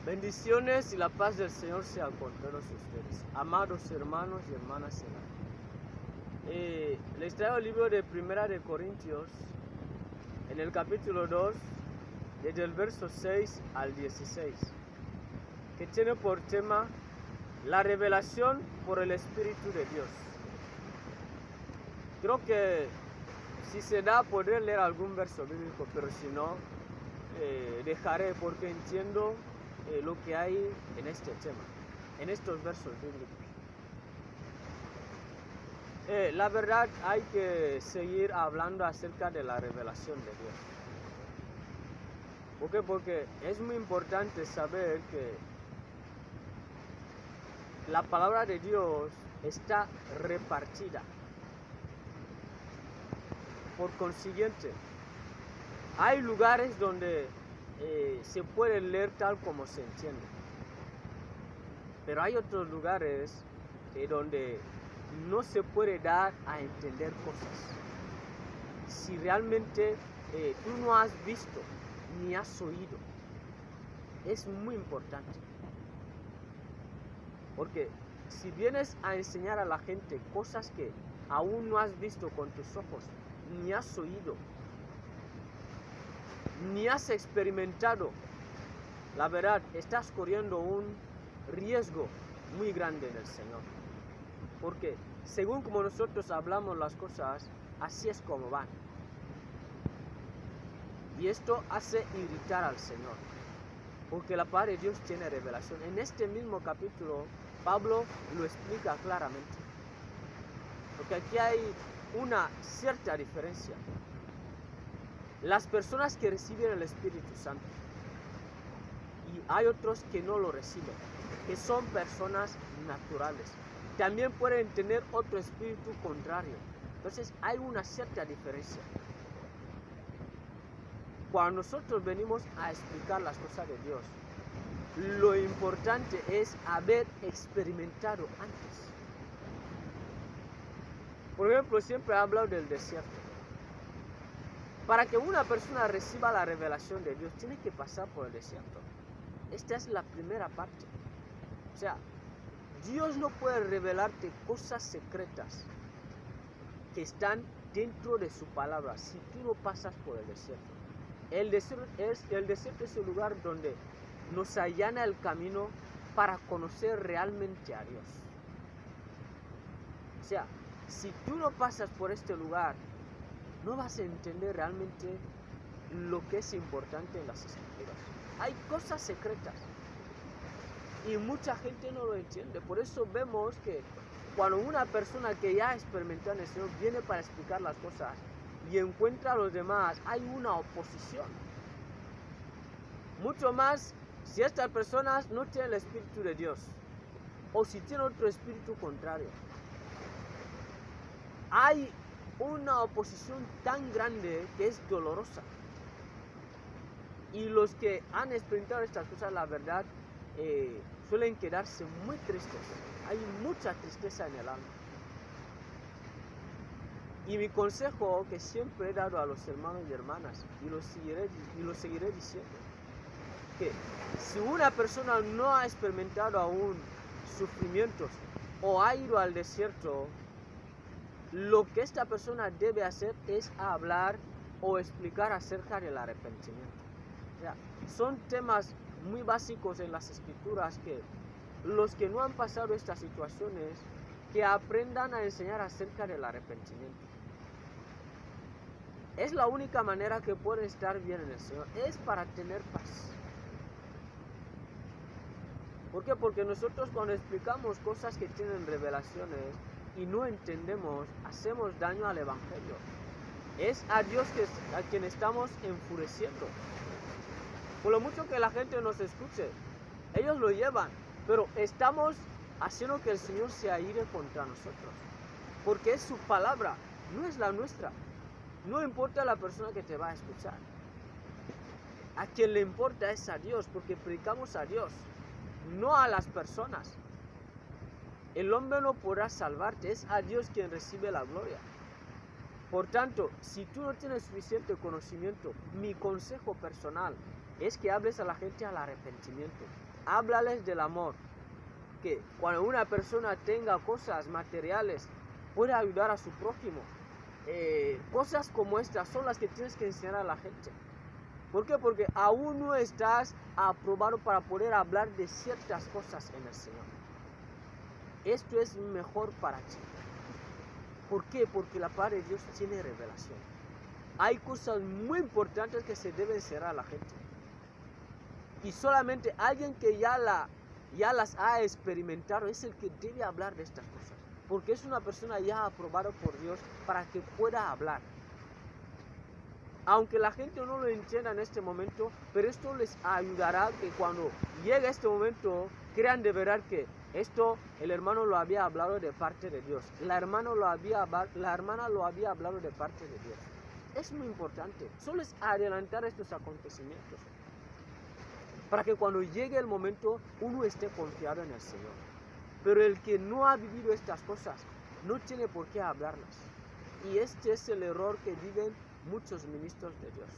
Bendiciones y la paz del Señor sea con todos ustedes, amados hermanos y hermanas en la fe. Les traigo el libro de Primera de Corintios, en el capítulo 2, desde el verso 6 al 16, que tiene por tema la revelación por el Espíritu de Dios. Creo que si se da podré leer algún verso bíblico, pero si no, dejaré porque entiendo lo que hay en este tema, en estos versos bíblicos. La verdad hay que seguir hablando acerca de la revelación de Dios. ¿Por qué? Porque es muy importante saber que la palabra de Dios está repartida. Por consiguiente, hay lugares donde se puede leer tal como se entiende, pero hay otros lugares donde no se puede dar a entender cosas si realmente tú no has visto ni has oído. Es muy importante, porque si vienes a enseñar a la gente cosas que aún no has visto con tus ojos, ni has oído, ni has experimentado, la verdad, estás corriendo un riesgo muy grande en el Señor. Porque según como nosotros hablamos las cosas, así es como van. Y esto hace irritar al Señor, porque la palabra de Dios tiene revelación. En este mismo capítulo, Pablo lo explica claramente. Porque aquí hay una cierta diferencia. Las personas que reciben el Espíritu Santo, y hay otros que no lo reciben, que son personas naturales. También pueden tener otro espíritu contrario. Entonces hay una cierta diferencia. Cuando nosotros venimos a explicar las cosas de Dios, lo importante es haber experimentado antes. Por ejemplo, siempre he hablado del desierto. Para que una persona reciba la revelación de Dios, tiene que pasar por el desierto. Esta es la primera parte. O sea, Dios no puede revelarte cosas secretas que están dentro de su palabra si tú no pasas por el desierto. El desierto es el lugar donde nos allana el camino para conocer realmente a Dios. O sea, si tú no pasas por este lugar, no vas a entender realmente lo que es importante en las Escrituras. Hay cosas secretas y mucha gente no lo entiende. Por eso vemos que cuando una persona que ya ha experimentado en el Señor viene para explicar las cosas y encuentra a los demás, hay una oposición. Mucho más si estas personas no tienen el Espíritu de Dios o si tienen otro espíritu contrario. Hay una oposición tan grande que es dolorosa. Y los que han experimentado estas cosas, la verdad, suelen quedarse muy tristes. Hay mucha tristeza en el alma. Y mi consejo que siempre he dado a los hermanos y hermanas, y lo seguiré diciendo, que si una persona no ha experimentado aún sufrimientos o ha ido al desierto, lo que esta persona debe hacer es hablar o explicar acerca del arrepentimiento. O sea, son temas muy básicos en las Escrituras que los que no han pasado estas situaciones, que aprendan a enseñar acerca del arrepentimiento. Es la única manera que pueden estar bien en el Señor, es para tener paz. ¿Por qué? Porque nosotros cuando explicamos cosas que tienen revelaciones y no entendemos, hacemos daño al Evangelio. Es a Dios a quien estamos enfureciendo. Por lo mucho que la gente nos escuche, ellos lo llevan, pero estamos haciendo que el Señor se aire contra nosotros. Porque es su palabra, no es la nuestra. No importa la persona que te va a escuchar. A quien le importa es a Dios, porque predicamos a Dios, no a las personas. El hombre no podrá salvarte, es a Dios quien recibe la gloria. Por tanto, si tú no tienes suficiente conocimiento, mi consejo personal es que hables a la gente al arrepentimiento. háblales del amor, que cuando una persona tenga cosas materiales, puede ayudar a su prójimo. Cosas como estas son las que tienes que enseñar a la gente. ¿Por qué? Porque aún no estás aprobado para poder hablar de ciertas cosas en el Señor. Esto es mejor para ti. ¿Por qué? Porque la palabra de Dios tiene revelación. Hay cosas muy importantes que se deben enseñar a la gente. Y solamente alguien que ya las ha experimentado es el que debe hablar de estas cosas. Porque es una persona ya aprobada por Dios para que pueda hablar. Aunque la gente no lo entienda en este momento, pero esto les ayudará que cuando llegue este momento, crean de verdad que esto el hermano lo había hablado de parte de Dios. La hermana lo había hablado de parte de Dios. Es muy importante. Solo es adelantar estos acontecimientos, para que cuando llegue el momento, uno esté confiado en el Señor. Pero el que no ha vivido estas cosas, no tiene por qué hablarlas. Y este es el error que viven muchos ministros de Dios.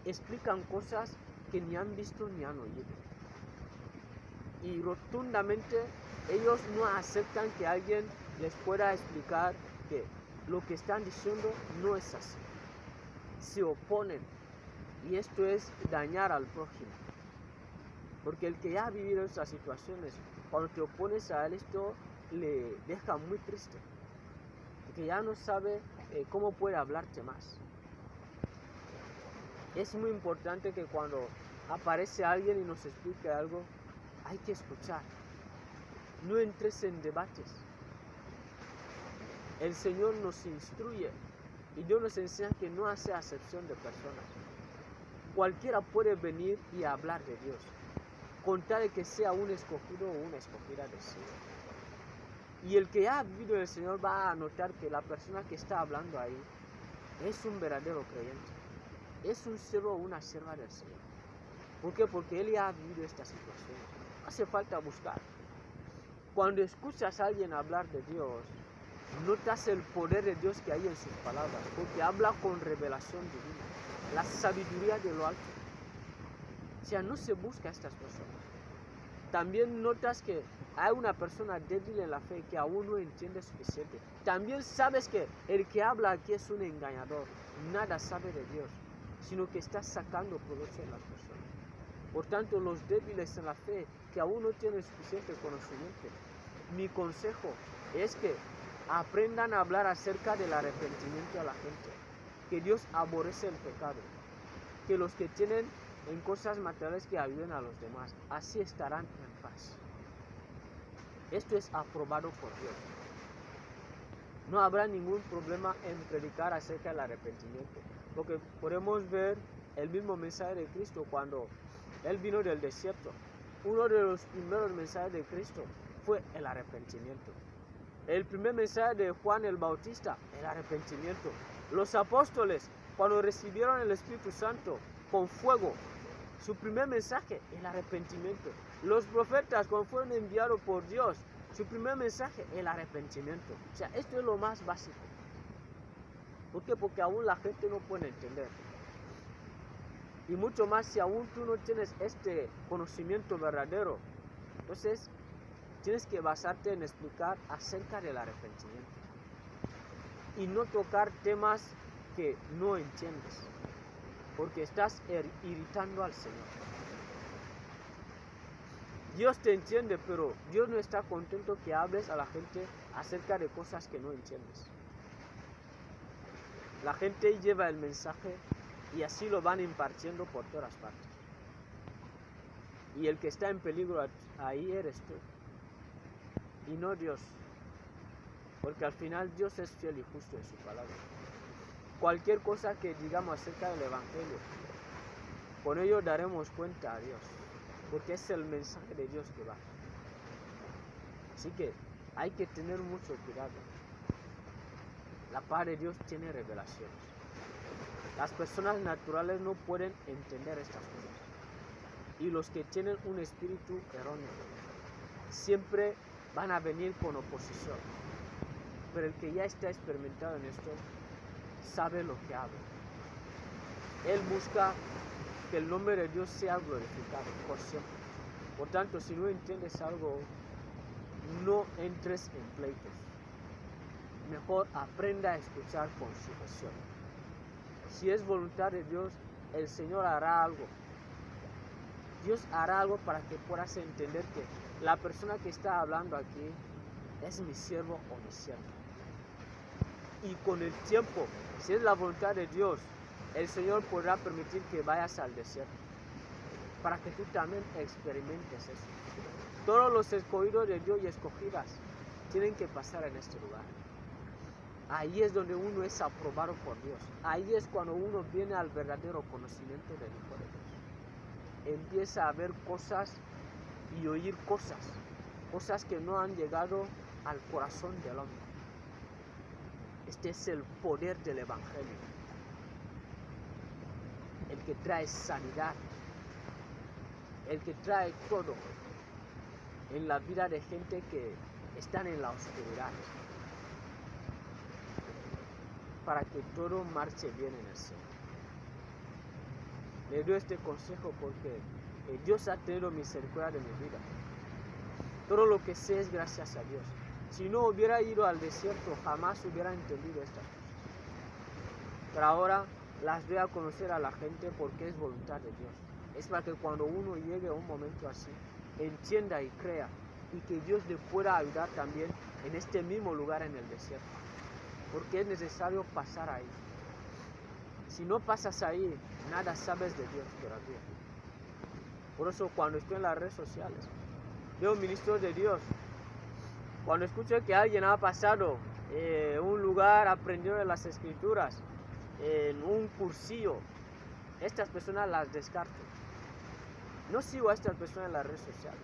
Explican cosas que ni han visto ni han oído. Y rotundamente ellos no aceptan que alguien les pueda explicar que lo que están diciendo no es así. Se oponen. Y esto es dañar al prójimo. Porque el que ya ha vivido estas situaciones, cuando te opones a él, esto le deja muy triste. Porque ya no sabe cómo puede hablarte más. Es muy importante que cuando aparece alguien y nos explique algo, hay que escuchar. No entres en debates. El Señor nos instruye y Dios nos enseña que no hace acepción de personas. Cualquiera puede venir y hablar de Dios, con tal de que sea un escogido o una escogida del Señor. Y el que ya ha vivido en el Señor va a notar que la persona que está hablando ahí es un verdadero creyente. Es un siervo o una sierva del Señor. ¿Por qué? Porque él ya ha vivido esta situación. No hace falta buscar. Cuando escuchas a alguien hablar de Dios, notas el poder de Dios que hay en sus palabras, porque habla con revelación divina, la sabiduría de lo alto. O sea, no se busca a estas personas. También notas que hay una persona débil en la fe que aún no entiende suficiente. También sabes que el que habla aquí es un engañador, nada sabe de Dios, sino que está sacando provecho de las personas. Por tanto, los débiles en la fe que aún no tienen suficiente conocimiento, mi consejo es que aprendan a hablar acerca del arrepentimiento a la gente, que Dios aborrece el pecado, que los que tienen en cosas materiales que ayuden a los demás, así estarán en paz. Esto es aprobado por Dios. No habrá ningún problema en predicar acerca del arrepentimiento, porque podemos ver el mismo mensaje de Cristo cuando Él vino del desierto. Uno de los primeros mensajes de Cristo fue el arrepentimiento. El primer mensaje de Juan el Bautista, el arrepentimiento. Los apóstoles, cuando recibieron el Espíritu Santo con fuego, su primer mensaje, el arrepentimiento. Los profetas, cuando fueron enviados por Dios, su primer mensaje, el arrepentimiento. O sea, esto es lo más básico. ¿Por qué? Porque aún la gente no puede entender. Y mucho más si aún tú no tienes este conocimiento verdadero. Entonces, tienes que basarte en explicar acerca del arrepentimiento. Y no tocar temas que no entiendes, porque estás irritando al Señor. Dios te entiende, pero Dios no está contento que hables a la gente acerca de cosas que no entiendes. La gente lleva el mensaje y así lo van impartiendo por todas partes. Y el que está en peligro ahí eres tú, y no Dios. Porque al final Dios es fiel y justo en su palabra. Cualquier cosa que digamos acerca del Evangelio, con ello daremos cuenta a Dios, porque es el mensaje de Dios que va. Así que hay que tener mucho cuidado. La palabra de Dios tiene revelaciones. Las personas naturales no pueden entender estas cosas. Y los que tienen un espíritu erróneo siempre van a venir con oposición. Pero el que ya está experimentado en esto sabe lo que habla. Él busca que el nombre de Dios sea glorificado por siempre. Por tanto, si no entiendes algo, no entres en pleitos. Mejor aprenda a escuchar con sujeción. Si es voluntad de Dios, el Señor hará algo. Dios hará algo para que puedas entender que la persona que está hablando aquí es mi siervo o mi sierva. Y con el tiempo, si es la voluntad de Dios, el Señor podrá permitir que vayas al desierto para que tú también experimentes eso. Todos los escogidos de Dios y escogidas tienen que pasar en este lugar. Ahí es donde uno es aprobado por Dios. Ahí es cuando uno viene al verdadero conocimiento del Hijo de Dios. Empieza a ver cosas y oír cosas que no han llegado al corazón del hombre. Este es el poder del Evangelio, el que trae sanidad, el que trae todo en la vida de gente que están en la oscuridad, para que todo marche bien en el Señor. Le doy este consejo porque Dios ha tenido misericordia de mi vida. Todo lo que sé es gracias a Dios. Si no hubiera ido al desierto, jamás hubiera entendido estas cosas. Pero ahora las doy a conocer a la gente porque es voluntad de Dios. Es para que cuando uno llegue a un momento así, entienda y crea, y que Dios le pueda ayudar también en este mismo lugar en el desierto. Porque es necesario pasar ahí. Si no pasas ahí, nada sabes de Dios todavía. Por eso cuando estoy en las redes sociales, veo ministros de Dios. Cuando escucho que alguien ha pasado un lugar aprendiendo de las escrituras, en un cursillo, estas personas las descarto. No sigo a estas personas en las redes sociales.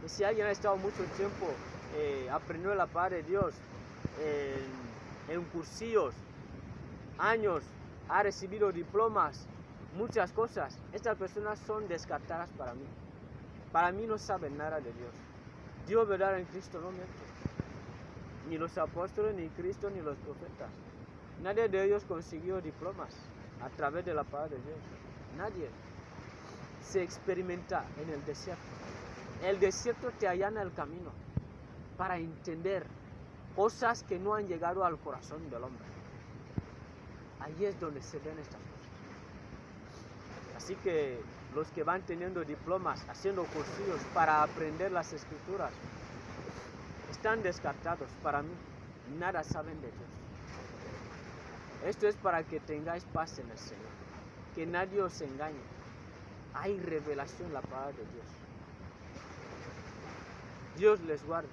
Y si alguien ha estado mucho tiempo aprendiendo la palabra de Dios en cursillos, años, ha recibido diplomas, muchas cosas, estas personas son descartadas para mí. Para mí no saben nada de Dios. Dios verdadero en Cristo no miente. Ni los apóstoles, ni Cristo, ni los profetas. Nadie de ellos consiguió diplomas a través de la palabra de Dios. Nadie. Se experimenta en el desierto. El desierto te allana el camino para entender cosas que no han llegado al corazón del hombre. Ahí es donde se ven estas cosas. Así que los que van teniendo diplomas, haciendo cursillos para aprender las escrituras, están descartados para mí. Nada saben de Dios. Esto es para que tengáis paz en el Señor. Que nadie os engañe. Hay revelación en la palabra de Dios. Dios les guarde.